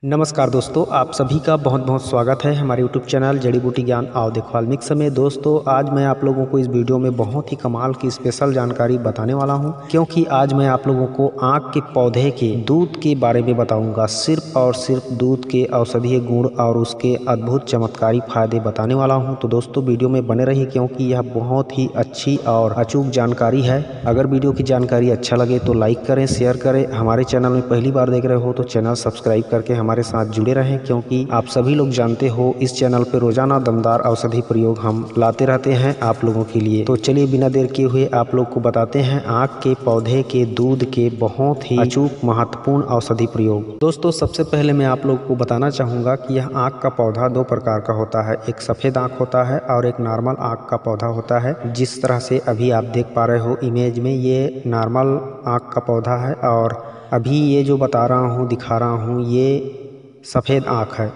नमस्कार दोस्तों, आप सभी का बहुत बहुत स्वागत है हमारे YouTube चैनल जड़ी बूटी ज्ञान आओ देखभाल मिक्स में। दोस्तों, आज मैं आप लोगों को इस वीडियो में बहुत ही कमाल की स्पेशल जानकारी बताने वाला हूं, क्योंकि आज मैं आप लोगों को आँख के पौधे के दूध के बारे में बताऊंगा। सिर्फ और सिर्फ दूध के औषधीय गुण और उसके अद्भुत चमत्कारी फायदे बताने वाला हूँ। तो दोस्तों, वीडियो में बने रहिए, क्योंकि यह बहुत ही अच्छी और अचूक जानकारी है। अगर वीडियो की जानकारी अच्छा लगे तो लाइक करें, शेयर करें। हमारे चैनल में पहली बार देख रहे हो तो चैनल सब्सक्राइब करके हमारे साथ जुड़े रहें, क्योंकि आप सभी लोग जानते हो इस चैनल पे रोजाना दमदार औषधि प्रयोग हम लाते रहते हैं आप लोगों के लिए। तो चलिए बिना देर किए हुए आप लोग को बताते हैं आँख के पौधे के दूध के बहुत ही अचूक महत्वपूर्ण औषधि प्रयोग। दोस्तों, सबसे पहले मैं आप लोग को बताना चाहूँगा कि यह आँख का पौधा दो प्रकार का होता है। एक सफ़ेद आँख होता है और एक नॉर्मल आँख का पौधा होता है। जिस तरह से अभी आप देख पा रहे हो इमेज में, ये नॉर्मल आँख का पौधा है और अभी ये जो बता रहा हूँ, दिखा रहा हूँ, ये सफ़ेद आँख है।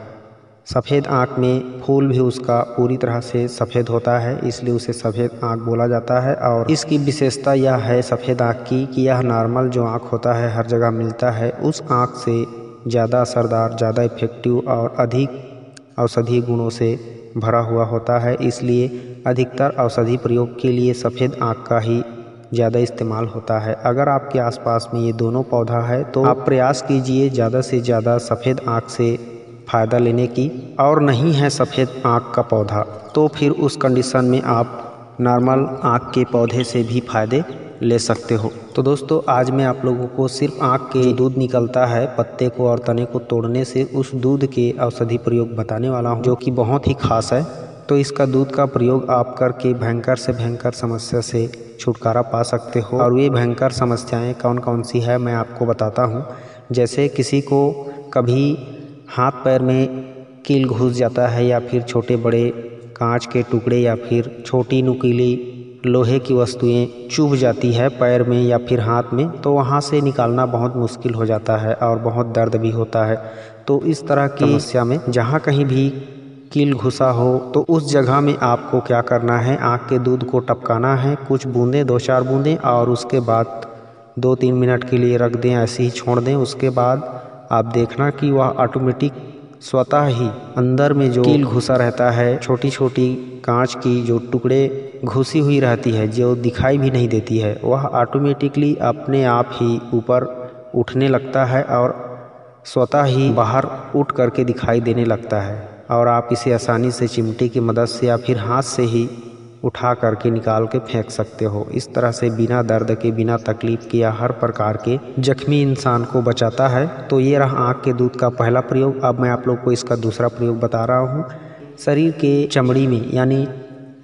सफ़ेद आँख में फूल भी उसका पूरी तरह से सफ़ेद होता है, इसलिए उसे सफ़ेद आँख बोला जाता है। और इसकी विशेषता यह है सफ़ेद आँख की कि यह नॉर्मल जो आँख होता है हर जगह मिलता है, उस आँख से ज़्यादा असरदार, ज़्यादा इफेक्टिव और अधिक औषधीय गुणों से भरा हुआ होता है। इसलिए अधिकतर औषधि प्रयोग के लिए सफ़ेद आँख का ही ज़्यादा इस्तेमाल होता है। अगर आपके आसपास में ये दोनों पौधा है तो आप प्रयास कीजिए ज़्यादा से ज़्यादा सफ़ेद आँख से फ़ायदा लेने की। और नहीं है सफ़ेद आँख का पौधा तो फिर उस कंडीशन में आप नॉर्मल आँख के पौधे से भी फ़ायदे ले सकते हो। तो दोस्तों, आज मैं आप लोगों को सिर्फ आँख के दूध निकलता है पत्ते को और तने को तोड़ने से, उस दूध के औषधि प्रयोग बताने वाला हूँ, जो कि बहुत ही खास है। तो इसका दूध का प्रयोग आप करके भयंकर से भयंकर समस्या से छुटकारा पा सकते हो। और ये भयंकर समस्याएं कौन कौन सी है मैं आपको बताता हूँ। जैसे किसी को कभी हाथ पैर में कील घुस जाता है, या फिर छोटे बड़े कांच के टुकड़े या फिर छोटी नुकीली लोहे की वस्तुएं चुभ जाती है पैर में या फिर हाथ में, तो वहाँ से निकालना बहुत मुश्किल हो जाता है और बहुत दर्द भी होता है। तो इस तरह की समस्या में जहाँ कहीं भी कील घुसा हो तो उस जगह में आपको क्या करना है, आँख के दूध को टपकाना है, कुछ बूंदें, 2-4 बूंदें, और उसके बाद 2-3 मिनट के लिए रख दें, ऐसे ही छोड़ दें। उसके बाद आप देखना कि वह ऑटोमेटिक स्वतः ही अंदर में जो कील घुसा रहता है, छोटी छोटी कांच की जो टुकड़े घुसी हुई रहती है, जो दिखाई भी नहीं देती है, वह ऑटोमेटिकली अपने आप ही ऊपर उठने लगता है और स्वतः ही बाहर उठ करके दिखाई देने लगता है। और आप इसे आसानी से चिमटे की मदद से या फिर हाथ से ही उठा करके निकाल के फेंक सकते हो। इस तरह से बिना दर्द के, बिना तकलीफ के या हर प्रकार के जख्मी इंसान को बचाता है। तो ये रहा आँख के दूध का पहला प्रयोग। अब मैं आप लोग को इसका दूसरा प्रयोग बता रहा हूँ। शरीर के चमड़ी में, यानी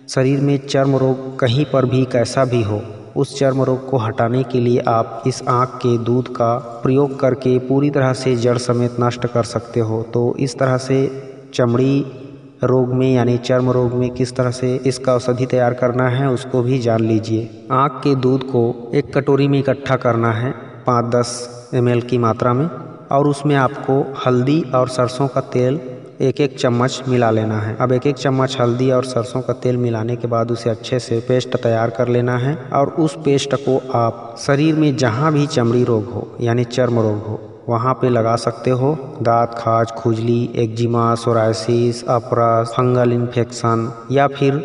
शरीर में चर्म रोग कहीं पर भी कैसा भी हो, उस चर्म रोग को हटाने के लिए आप इस आँख के दूध का प्रयोग करके पूरी तरह से जड़ समेत नष्ट कर सकते हो। तो इस तरह से चमड़ी रोग में, यानी चर्म रोग में किस तरह से इसका औषधि तैयार करना है उसको भी जान लीजिए। आँख के दूध को एक कटोरी में इकट्ठा करना है 5-10 ml की मात्रा में, और उसमें आपको हल्दी और सरसों का तेल 1-1 चम्मच मिला लेना है। अब 1-1 चम्मच हल्दी और सरसों का तेल मिलाने के बाद उसे अच्छे से पेस्ट तैयार कर लेना है। और उस पेस्ट को आप शरीर में जहाँ भी चमड़ी रोग हो, यानी चर्म रोग हो, वहाँ पे लगा सकते हो। दांत खाज, खुजली, एक्जिमा, सोरायसिस, अपरस, फंगल इन्फेक्शन, या फिर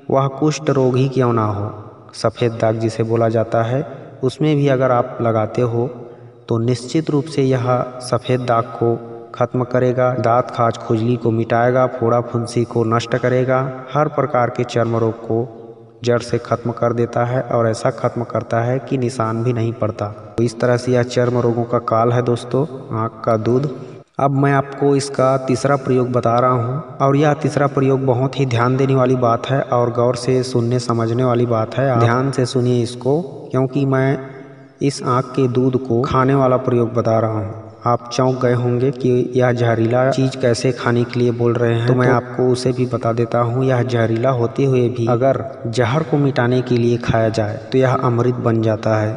वह कुष्ठ रोग ही क्यों ना हो, सफ़ेद दाग जिसे बोला जाता है, उसमें भी अगर आप लगाते हो तो निश्चित रूप से यह सफ़ेद दाग को खत्म करेगा, दांत खाज खुजली को मिटाएगा, फोड़ा फुंसी को नष्ट करेगा, हर प्रकार के चर्म रोग को जड़ से खत्म कर देता है, और ऐसा खत्म करता है कि निशान भी नहीं पड़ता। तो इस तरह से यह चर्म रोगों का काल है दोस्तों, आँख का दूध। अब मैं आपको इसका तीसरा प्रयोग बता रहा हूँ, और यह तीसरा प्रयोग बहुत ही ध्यान देने वाली बात है और गौर से सुनने समझने वाली बात है। ध्यान से सुनिए इसको, क्योंकि मैं इस आँख के दूध को खाने वाला प्रयोग बता रहा हूँ। आप चौंक गए होंगे कि यह जहरीला चीज़ कैसे खाने के लिए बोल रहे हैं, तो मैं आपको उसे भी बता देता हूँ। यह जहरीला होते हुए भी अगर जहर को मिटाने के लिए खाया जाए तो यह अमृत बन जाता है,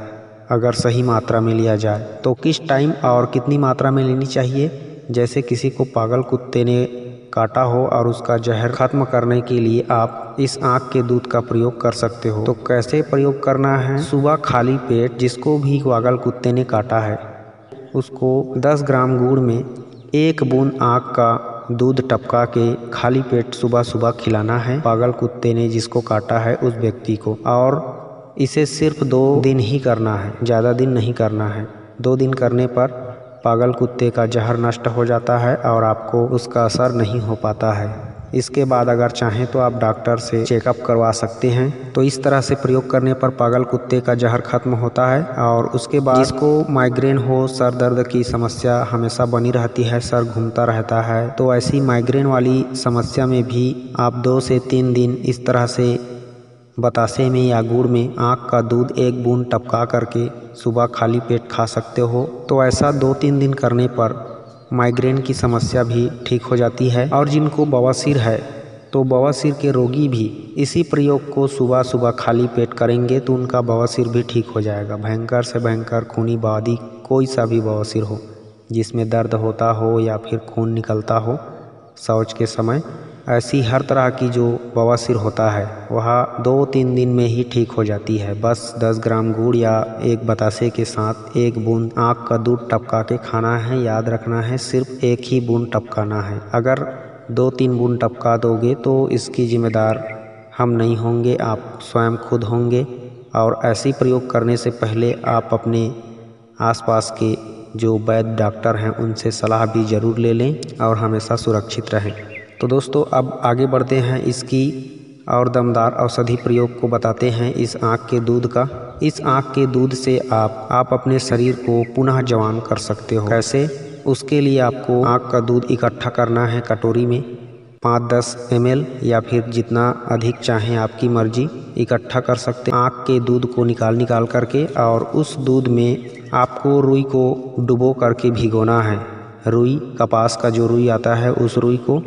अगर सही मात्रा में लिया जाए। तो किस टाइम और कितनी मात्रा में लेनी चाहिए? जैसे किसी को पागल कुत्ते ने काटा हो और उसका जहर खत्म करने के लिए आप इस आँख के दूध का प्रयोग कर सकते हो। तो कैसे प्रयोग करना है? सुबह खाली पेट जिसको भी पागल कुत्ते ने काटा है, उसको 10 ग्राम गुड़ में 1 बूंद आँख का दूध टपका के खाली पेट सुबह सुबह खिलाना है पागल कुत्ते ने जिसको काटा है उस व्यक्ति को। और इसे सिर्फ 2 दिन ही करना है, ज़्यादा दिन नहीं करना है। 2 दिन करने पर पागल कुत्ते का जहर नष्ट हो जाता है और आपको उसका असर नहीं हो पाता है। इसके बाद अगर चाहें तो आप डॉक्टर से चेकअप करवा सकते हैं। तो इस तरह से प्रयोग करने पर पागल कुत्ते का जहर खत्म होता है। और उसके बाद जिसको माइग्रेन हो, सर दर्द की समस्या हमेशा बनी रहती है, सर घूमता रहता है, तो ऐसी माइग्रेन वाली समस्या में भी आप 2 से 3 दिन इस तरह से बतासे में या गुड़ में आँख का दूध 1 बूंद टपका करके सुबह खाली पेट खा सकते हो। तो ऐसा 2-3 दिन करने पर माइग्रेन की समस्या भी ठीक हो जाती है। और जिनको बवासीर है तो बवासीर के रोगी भी इसी प्रयोग को सुबह सुबह खाली पेट करेंगे तो उनका बवासीर भी ठीक हो जाएगा। भयंकर से भयंकर खूनी बादी कोई सा भी बवासीर हो, जिसमें दर्द होता हो या फिर खून निकलता हो शौच के समय, ऐसी हर तरह की जो बवासीर होता है वह 2-3 दिन में ही ठीक हो जाती है। बस 10 ग्राम गुड़ या 1 बतासे के साथ 1 बूंद आँख का दूध टपका के खाना है। याद रखना है सिर्फ 1 ही बूंद टपकाना है। अगर 2-3 बूंद टपका दोगे तो इसकी जिम्मेदार हम नहीं होंगे, आप स्वयं खुद होंगे। और ऐसी प्रयोग करने से पहले आप अपने आसपास के जो वैद्य डॉक्टर हैं उनसे सलाह भी ज़रूर ले लें और हमेशा सुरक्षित रहें। तो दोस्तों अब आगे बढ़ते हैं, इसकी और दमदार औषधि प्रयोग को बताते हैं इस आँख के दूध का। इस आँख के दूध से आप अपने शरीर को पुनः जवान कर सकते हो। कैसे? उसके लिए आपको आँख का दूध इकट्ठा करना है कटोरी में 5-10 ml या फिर जितना अधिक चाहें आपकी मर्जी इकट्ठा कर सकते हैं। आँख के दूध को निकाल करके और उस दूध में आपको रुई को डुबो करके भिगोना है। रुई, कपास का जो रुई आता है उस रुई को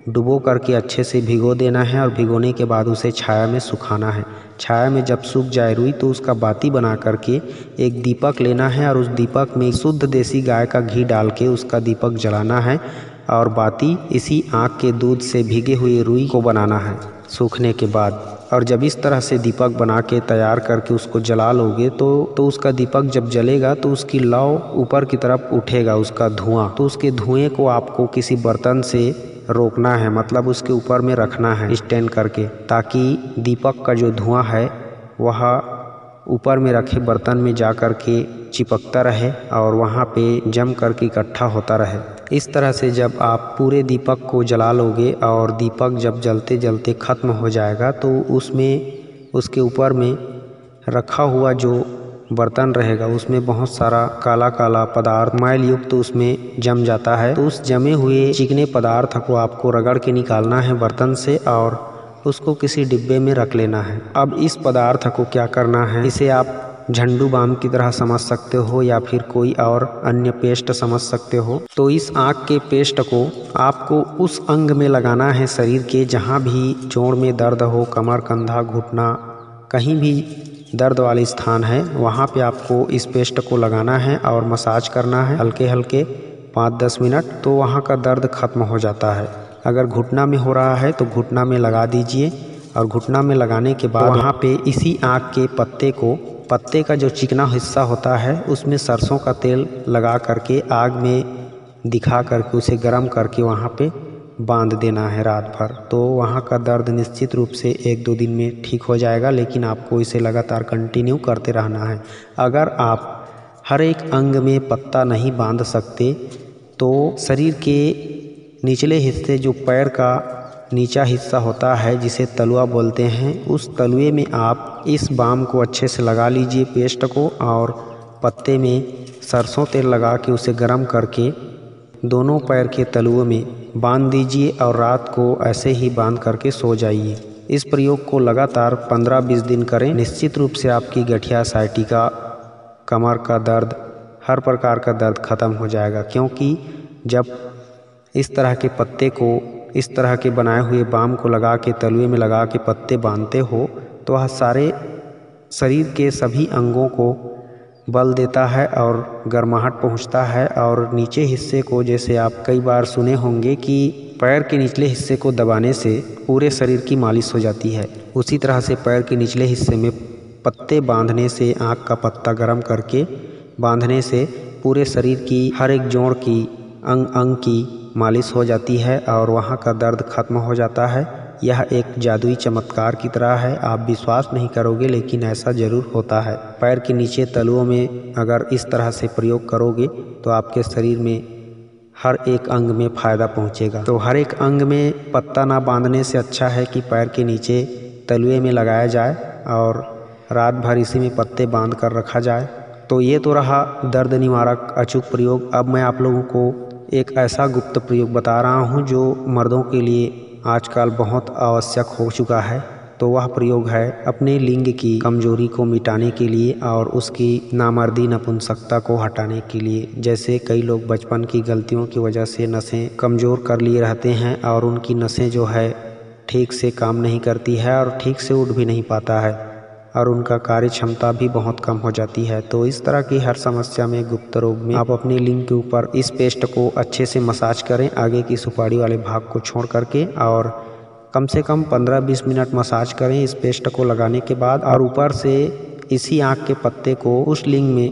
डुबो करके अच्छे से भिगो देना है और भिगोने के बाद उसे छाया में सुखाना है। छाया में जब सूख जाए रुई तो उसका बाती बना करके एक दीपक लेना है और उस दीपक में शुद्ध देसी गाय का घी डाल के उसका दीपक जलाना है और बाती इसी आँख के दूध से भीगे हुए रुई को बनाना है सूखने के बाद। और जब इस तरह से दीपक बना के तैयार करके उसको जला लोगे तो उसका दीपक जब जलेगा तो उसकी लौ ऊपर की तरफ उठेगा, उसका धुआं। तो उसके धुएं को आपको किसी बर्तन से रोकना है, मतलब उसके ऊपर में रखना है स्टैंड करके, ताकि दीपक का जो धुआं है वह ऊपर में रखे बर्तन में जा कर के चिपकता रहे और वहाँ पे जम करके इकट्ठा होता रहे। इस तरह से जब आप पूरे दीपक को जला लोगे और दीपक जब जलते जलते ख़त्म हो जाएगा तो उसमें उसके ऊपर में रखा हुआ जो बर्तन रहेगा उसमें बहुत सारा काला काला पदार्थ मैल युक्त तो उसमें जम जाता है। तो उस जमे हुए चिकने पदार्थ को आपको रगड़ के निकालना है बर्तन से और उसको किसी डिब्बे में रख लेना है। अब इस पदार्थ को क्या करना है, इसे आप झंडू बाम की तरह समझ सकते हो या फिर कोई और अन्य पेस्ट समझ सकते हो। तो इस आँख के पेस्ट को आपको उस अंग में लगाना है शरीर के जहाँ भी जोड़ में दर्द हो, कमर, कंधा, घुटना, कहीं भी दर्द वाले स्थान है वहाँ पे आपको इस पेस्ट को लगाना है और मसाज करना है हल्के हल्के 5-10 मिनट, तो वहाँ का दर्द खत्म हो जाता है। अगर घुटना में हो रहा है तो घुटना में लगा दीजिए और घुटना में लगाने के बाद वहाँ पे इसी आँख के पत्ते का जो चिकना हिस्सा होता है उसमें सरसों का तेल लगा करके आग में दिखा करके उसे गर्म करके वहाँ पे बांध देना है रात भर। तो वहाँ का दर्द निश्चित रूप से 1-2 दिन में ठीक हो जाएगा, लेकिन आपको इसे लगातार कंटिन्यू करते रहना है। अगर आप हर एक अंग में पत्ता नहीं बांध सकते तो शरीर के निचले हिस्से जो पैर का नीचा हिस्सा होता है जिसे तलुआ बोलते हैं, उस तलुए में आप इस बाम को अच्छे से लगा लीजिए पेस्ट को और पत्ते में सरसों तेल लगा के उसे गर्म करके दोनों पैर के तलुओं में बांध दीजिए और रात को ऐसे ही बांध करके सो जाइए। इस प्रयोग को लगातार 15-20 दिन करें। निश्चित रूप से आपकी गठिया, साइटिका, कमर का दर्द, हर प्रकार का दर्द खत्म हो जाएगा। क्योंकि जब इस तरह के पत्ते को, इस तरह के बनाए हुए बाम को लगा के तलुए में लगा के पत्ते बांधते हो तो वह सारे शरीर के सभी अंगों को बल देता है और गर्माहट पहुंचता है। और नीचे हिस्से को, जैसे आप कई बार सुने होंगे कि पैर के निचले हिस्से को दबाने से पूरे शरीर की मालिश हो जाती है, उसी तरह से पैर के निचले हिस्से में पत्ते बांधने से, आँख का पत्ता गर्म करके बांधने से पूरे शरीर की हर एक जोड़ की अंग अंग की मालिश हो जाती है और वहाँ का दर्द खत्म हो जाता है। यह एक जादुई चमत्कार की तरह है। आप विश्वास नहीं करोगे लेकिन ऐसा ज़रूर होता है। पैर के नीचे तलुओं में अगर इस तरह से प्रयोग करोगे तो आपके शरीर में हर एक अंग में फ़ायदा पहुंचेगा। तो हर एक अंग में पत्ता ना बांधने से अच्छा है कि पैर के नीचे तलुए में लगाया जाए और रात भर इसी में पत्ते बांध कर रखा जाए। तो ये तो रहा दर्द निवारक अचूक प्रयोग। अब मैं आप लोगों को एक ऐसा गुप्त प्रयोग बता रहा हूँ जो मर्दों के लिए आजकल बहुत आवश्यक हो चुका है। तो वह प्रयोग है अपने लिंग की कमजोरी को मिटाने के लिए और उसकी नामर्दी नपुंसकता को हटाने के लिए। जैसे कई लोग बचपन की गलतियों की वजह से नसें कमज़ोर कर लिए रहते हैं और उनकी नसें जो है ठीक से काम नहीं करती है और ठीक से उठ भी नहीं पाता है और उनका कार्य क्षमता भी बहुत कम हो जाती है। तो इस तरह की हर समस्या में गुप्त रोग में आप अपने लिंग के ऊपर इस पेस्ट को अच्छे से मसाज करें, आगे की सुपारी वाले भाग को छोड़ करके, और कम से कम 15-20 मिनट मसाज करें इस पेस्ट को लगाने के बाद। और ऊपर से इसी आँख के पत्ते को उस लिंग में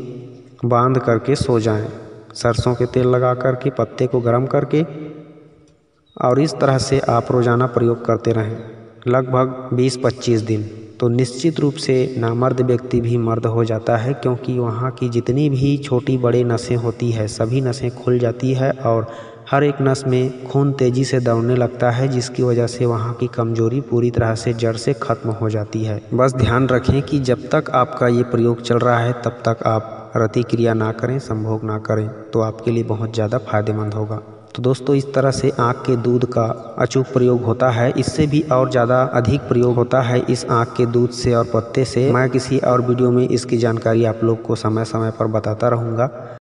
बांध करके सो जाएं। सरसों के तेल लगा करके पत्ते को गर्म करके और इस तरह से आप रोज़ाना प्रयोग करते रहें लगभग 20-25 दिन। तो निश्चित रूप से नामर्द व्यक्ति भी मर्द हो जाता है, क्योंकि वहाँ की जितनी भी छोटी बड़े नसें होती है सभी नसें खुल जाती है और हर एक नस में खून तेज़ी से दौड़ने लगता है, जिसकी वजह से वहाँ की कमजोरी पूरी तरह से जड़ से खत्म हो जाती है। बस ध्यान रखें कि जब तक आपका ये प्रयोग चल रहा है तब तक आप रति क्रिया ना करें, संभोग ना करें, तो आपके लिए बहुत ज़्यादा फायदेमंद होगा। तो दोस्तों इस तरह से आँख के दूध का अचूक प्रयोग होता है। इससे भी और ज़्यादा अधिक प्रयोग होता है इस आँख के दूध से और पत्ते से। मैं किसी और वीडियो में इसकी जानकारी आप लोग को समय समय पर बताता रहूँगा।